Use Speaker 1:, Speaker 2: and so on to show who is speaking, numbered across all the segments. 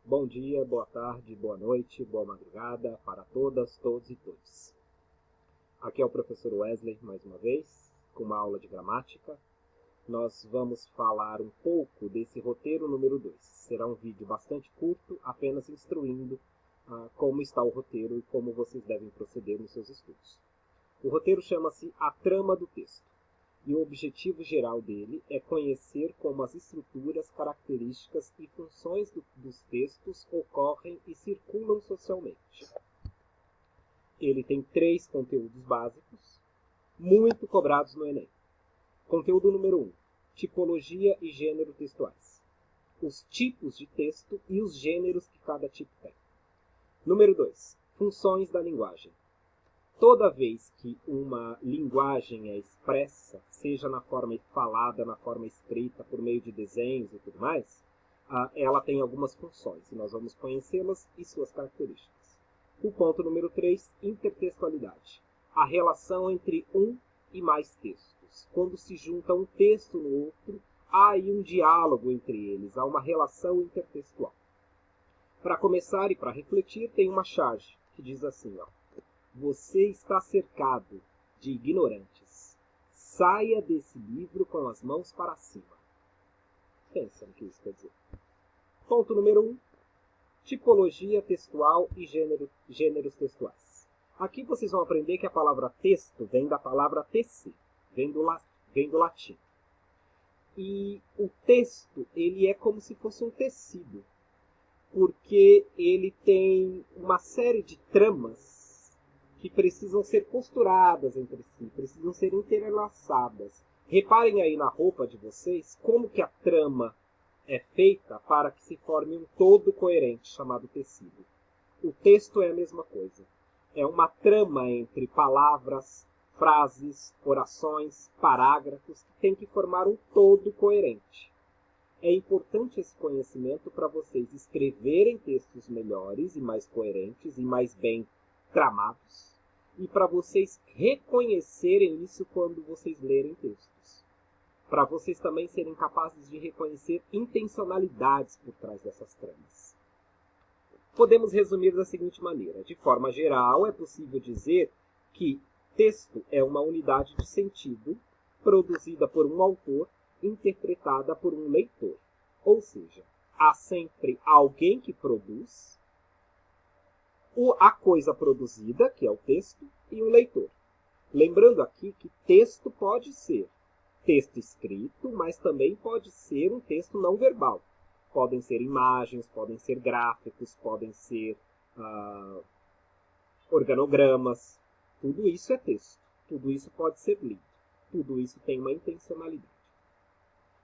Speaker 1: Bom dia, boa tarde, boa noite, boa madrugada para todas, todos e todos. Aqui é o professor Wesley, mais uma vez, com uma aula de gramática. Nós vamos falar um pouco desse roteiro número 2. Será um vídeo bastante curto, apenas instruindo como está o roteiro e como vocês devem proceder nos seus estudos. O roteiro chama-se A Trama do Texto. E o objetivo geral dele é conhecer como as estruturas, características e funções dos textos ocorrem e circulam socialmente. Ele tem 3 conteúdos básicos, muito cobrados no Enem. Conteúdo número 1. Tipologia e gênero textuais. Os tipos de texto e os gêneros que cada tipo tem. Número 2. Funções da linguagem. Toda vez que uma linguagem é expressa, seja na forma falada, na forma escrita, por meio de desenhos e tudo mais, ela tem algumas funções, e nós vamos conhecê-las e suas características. O ponto número 3, intertextualidade. A relação entre um e mais textos. Quando se junta um texto no outro, há aí um diálogo entre eles, há uma relação intertextual. Para começar e para refletir, tem uma charge que diz assim, ó. Você está cercado de ignorantes. Saia desse livro com as mãos para cima. Pensa no que isso quer dizer. Ponto número 1. Tipologia textual e gêneros textuais. Aqui vocês vão aprender que a palavra texto vem da palavra tecer, vem do latim. E o texto, ele é como se fosse um tecido, porque ele tem uma série de tramas que precisam ser costuradas entre si, precisam ser entrelaçadas. Reparem aí na roupa de vocês como que a trama é feita para que se forme um todo coerente, chamado tecido. O texto é a mesma coisa. É uma trama entre palavras, frases, orações, parágrafos, que tem que formar um todo coerente. É importante esse conhecimento para vocês escreverem textos melhores e mais coerentes e mais bem tramados, e para vocês reconhecerem isso quando vocês lerem textos. Para vocês também serem capazes de reconhecer intencionalidades por trás dessas tramas. Podemos resumir da seguinte maneira. De forma geral, é possível dizer que texto é uma unidade de sentido produzida por um autor, interpretada por um leitor. Ou seja, há sempre alguém que produz a coisa produzida, que é o texto, e o leitor. Lembrando aqui que texto pode ser texto escrito, mas também pode ser um texto não verbal. Podem ser imagens, podem ser gráficos, podem ser organogramas. Tudo isso é texto. Tudo isso pode ser lido. Tudo isso tem uma intencionalidade.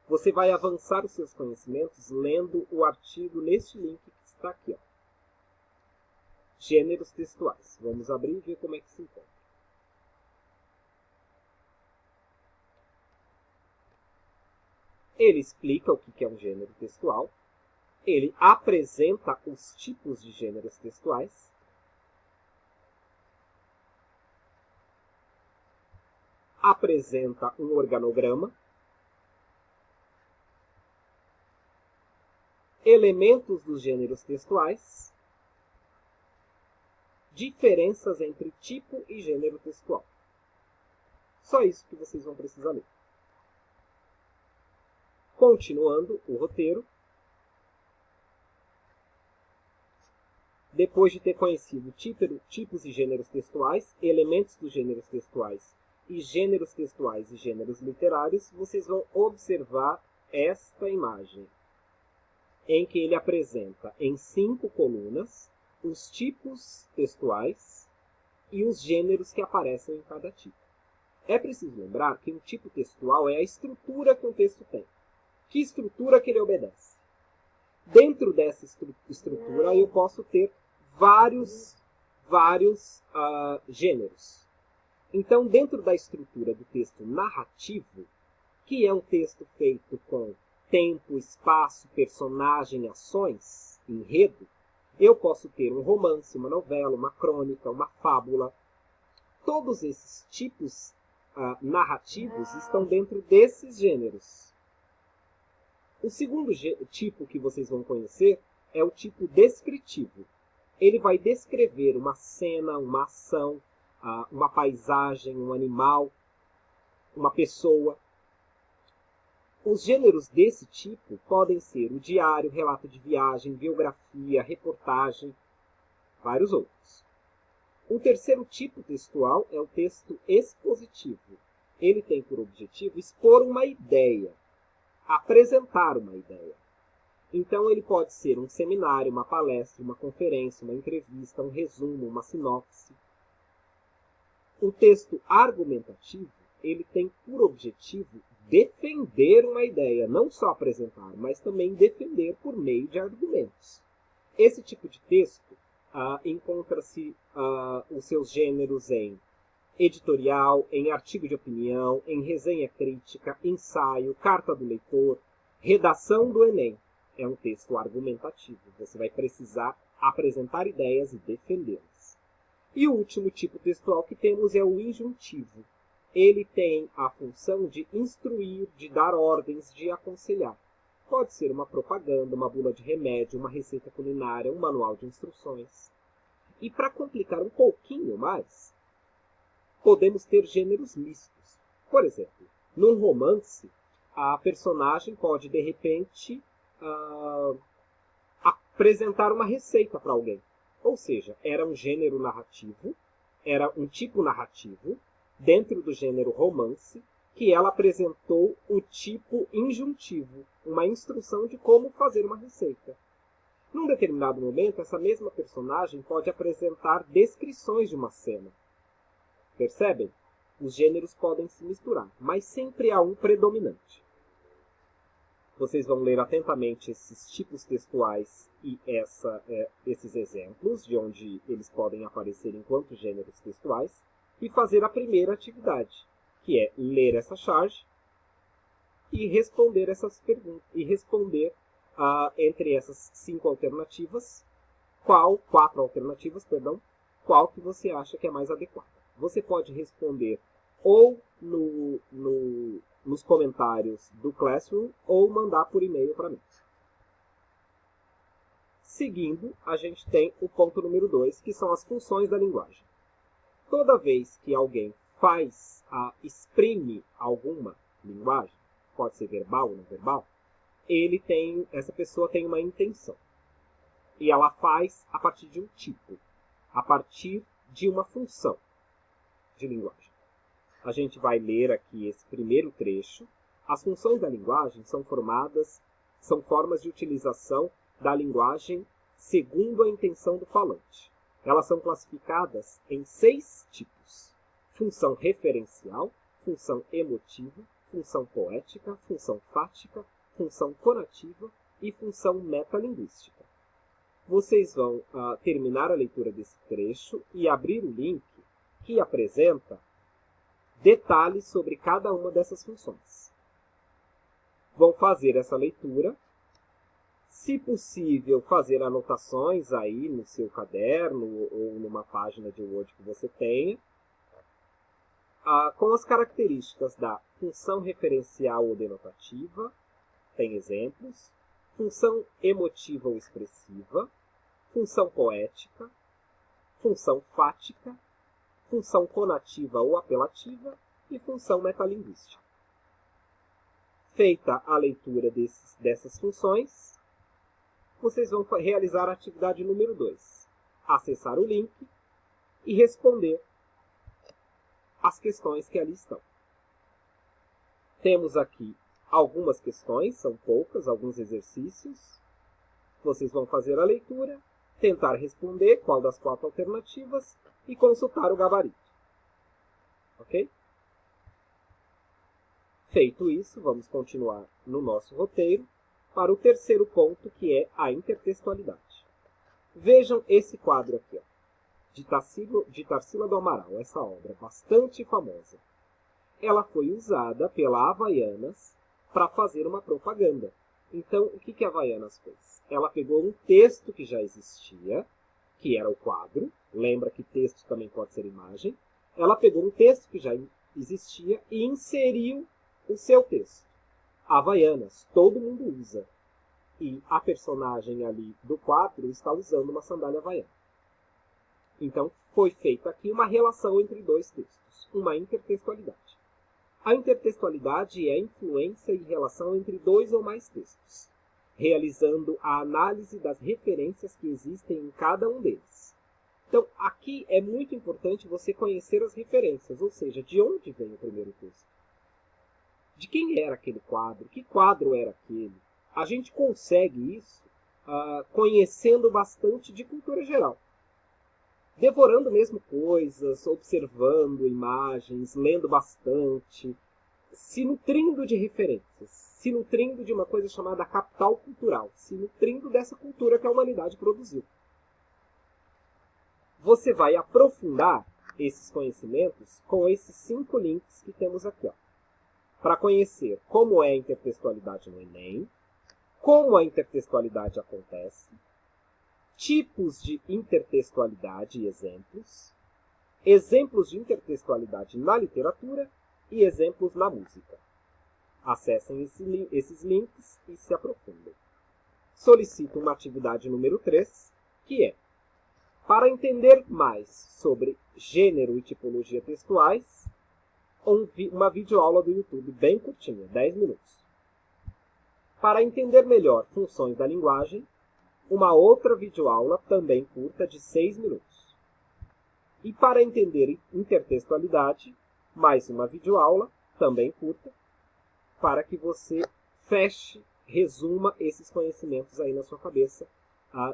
Speaker 1: Você vai avançar os seus conhecimentos lendo o artigo neste link que está aqui, ó. Gêneros textuais. Vamos abrir e ver como é que se encontra. Ele explica o que é um gênero textual. Ele apresenta os tipos de gêneros textuais. Apresenta um organograma. Elementos dos gêneros textuais. Diferenças entre tipo e gênero textual. Só isso que vocês vão precisar ler. Continuando o roteiro. Depois de ter conhecido tipos e gêneros textuais, elementos dos gêneros textuais e gêneros literários, vocês vão observar esta imagem, em que ele apresenta em 5 colunas os tipos textuais e os gêneros que aparecem em cada tipo. É preciso lembrar que um tipo textual é a estrutura que um texto tem. Que estrutura que ele obedece? Dentro dessa estrutura eu posso ter vários gêneros. Então, dentro da estrutura do texto narrativo, que é um texto feito com tempo, espaço, personagem, ações, enredo, eu posso ter um romance, uma novela, uma crônica, uma fábula. Todos esses tipos narrativos estão dentro desses gêneros. O segundo tipo que vocês vão conhecer é o tipo descritivo. Ele vai descrever uma cena, uma ação, uma paisagem, um animal, uma pessoa. Os gêneros desse tipo podem ser o diário, relato de viagem, biografia, reportagem, vários outros. O terceiro tipo textual é o texto expositivo. Ele tem por objetivo expor uma ideia, apresentar uma ideia. Então ele pode ser um seminário, uma palestra, uma conferência, uma entrevista, um resumo, uma sinopse. O texto argumentativo, ele tem por objetivo defender uma ideia, não só apresentar, mas também defender por meio de argumentos. Esse tipo de texto encontra-se os seus gêneros em editorial, em artigo de opinião, em resenha crítica, ensaio, carta do leitor, redação do Enem. É um texto argumentativo. Você vai precisar apresentar ideias e defendê-las. E o último tipo textual que temos é o injuntivo. Ele tem a função de instruir, de dar ordens, de aconselhar. Pode ser uma propaganda, uma bula de remédio, uma receita culinária, um manual de instruções. E para complicar um pouquinho mais, podemos ter gêneros mistos. Por exemplo, num romance, a personagem pode, de repente, apresentar uma receita para alguém. Ou seja, era um gênero narrativo, era um tipo narrativo, dentro do gênero romance, que ela apresentou o tipo injuntivo, uma instrução de como fazer uma receita. Num determinado momento, essa mesma personagem pode apresentar descrições de uma cena. Percebem? Os gêneros podem se misturar, mas sempre há um predominante. Vocês vão ler atentamente esses tipos textuais e esses exemplos, de onde eles podem aparecer enquanto gêneros textuais, e fazer a primeira atividade, que é ler essa charge e responder essas perguntas, e responder entre essas 5 alternativas, quatro alternativas, qual que você acha que é mais adequada. Você pode responder ou nos comentários do Classroom ou mandar por e-mail para mim. Seguindo, a gente tem o ponto número 2, que são as funções da linguagem. Toda vez que alguém exprime alguma linguagem, pode ser verbal ou não verbal, essa pessoa tem uma intenção. E ela faz a partir de um tipo, a partir de uma função de linguagem. A gente vai ler aqui esse primeiro trecho. As funções da linguagem são formas de utilização da linguagem segundo a intenção do falante. Elas são classificadas em 6 tipos: função referencial, função emotiva, função poética, função fática, função conativa e função metalinguística. Vocês vão terminar a leitura desse trecho e abrir o link que apresenta detalhes sobre cada uma dessas funções. Vão fazer essa leitura. Se possível, fazer anotações aí no seu caderno ou numa página de Word que você tenha, com as características da função referencial ou denotativa, tem exemplos, função emotiva ou expressiva, função poética, função fática, função conativa ou apelativa e função metalinguística. Feita a leitura dessas funções, vocês vão realizar a atividade número 2. Acessar o link e responder as questões que ali estão. Temos aqui algumas questões, são poucas, alguns exercícios. Vocês vão fazer a leitura, tentar responder qual das 4 alternativas e consultar o gabarito. Ok? Feito isso, vamos continuar no nosso roteiro para o terceiro ponto, que é a intertextualidade. Vejam esse quadro aqui, de Tarsila do Amaral, essa obra bastante famosa. Ela foi usada pela Havaianas para fazer uma propaganda. Então, o que a Havaianas fez? Ela pegou um texto que já existia, que era o quadro. Lembra que texto também pode ser imagem. Ela pegou um texto que já existia e inseriu o seu texto. Havaianas, todo mundo usa. e a personagem ali do quadro está usando uma sandália havaiana. Então, foi feita aqui uma relação entre dois textos, uma intertextualidade. A intertextualidade é a influência e relação entre dois ou mais textos, realizando a análise das referências que existem em cada um deles. Então, aqui é muito importante você conhecer as referências, ou seja, de onde vem o primeiro texto. De quem era aquele quadro, que quadro era aquele. A gente consegue isso conhecendo bastante de cultura geral. Devorando mesmo coisas, observando imagens, lendo bastante, se nutrindo de referências, se nutrindo de uma coisa chamada capital cultural, se nutrindo dessa cultura que a humanidade produziu. Você vai aprofundar esses conhecimentos com esses 5 links que temos aqui, para conhecer como é a intertextualidade no Enem, como a intertextualidade acontece, tipos de intertextualidade e exemplos, exemplos de intertextualidade na literatura e exemplos na música. Acessem esses links e se aprofundem. Solicito uma atividade número 3, que é: para entender mais sobre gênero e tipologia textuais, uma videoaula do YouTube bem curtinha, 10 minutos. Para entender melhor funções da linguagem, uma outra videoaula também curta de 6 minutos. E para entender intertextualidade, mais uma videoaula também curta, para que você feche, resuma esses conhecimentos aí na sua cabeça,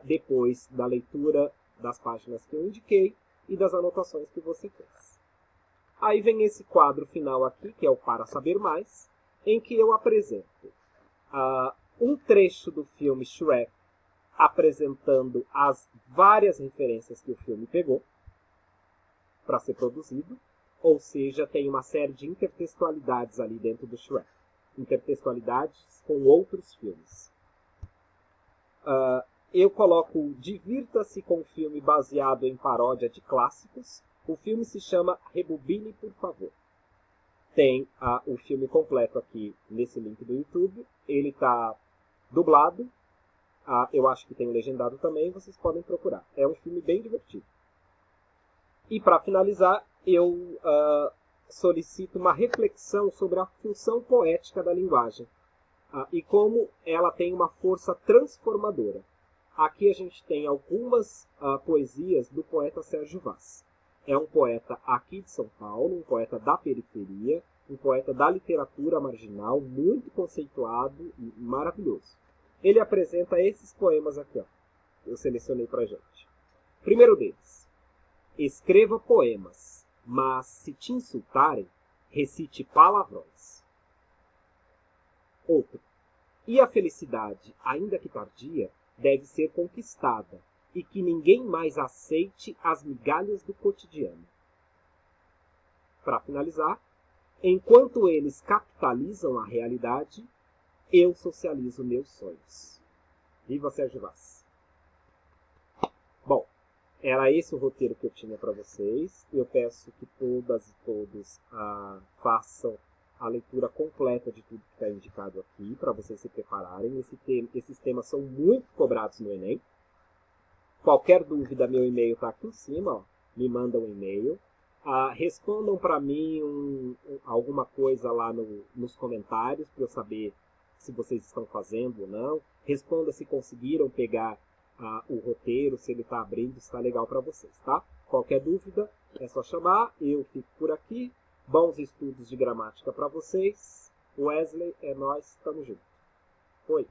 Speaker 1: depois da leitura das páginas que eu indiquei e das anotações que você fez. Aí vem esse quadro final aqui, que é o Para Saber Mais, em que eu apresento um trecho do filme Shrek, apresentando as várias referências que o filme pegou para ser produzido, ou seja, tem uma série de intertextualidades ali dentro do Shrek, intertextualidades com outros filmes. Eu coloco Divirta-se com um filme baseado em paródia de clássicos. O filme se chama Rebobine, por favor. Tem o filme completo aqui nesse link do YouTube. Ele está dublado. Eu acho que tem legendado também, vocês podem procurar. É um filme bem divertido. E para finalizar, eu solicito uma reflexão sobre a função poética da linguagem e como ela tem uma força transformadora. Aqui a gente tem algumas poesias do poeta Sérgio Vaz. É um poeta aqui de São Paulo, um poeta da periferia, um poeta da literatura marginal, muito conceituado e maravilhoso. Ele apresenta esses poemas aqui, eu selecionei pra gente. Primeiro deles: escreva poemas, mas se te insultarem, recite palavrões. Outro: e a felicidade, ainda que tardia, deve ser conquistada, e que ninguém mais aceite as migalhas do cotidiano. Para finalizar: enquanto eles capitalizam a realidade, eu socializo meus sonhos. Viva Sérgio Vaz! Bom, era esse o roteiro que eu tinha para vocês. Eu peço que todas e todos façam a leitura completa de tudo que está indicado aqui, para vocês se prepararem. Esses temas são muito cobrados no Enem. Qualquer dúvida, meu e-mail está aqui em cima. Me mandam um e-mail. Respondam para mim alguma coisa lá nos comentários, para eu saber se vocês estão fazendo ou não. Responda se conseguiram pegar o roteiro, se ele está abrindo, se está legal para vocês, tá? Qualquer dúvida, é só chamar. Eu fico por aqui. Bons estudos de gramática para vocês. Wesley, é nóis, tamo junto. Foi.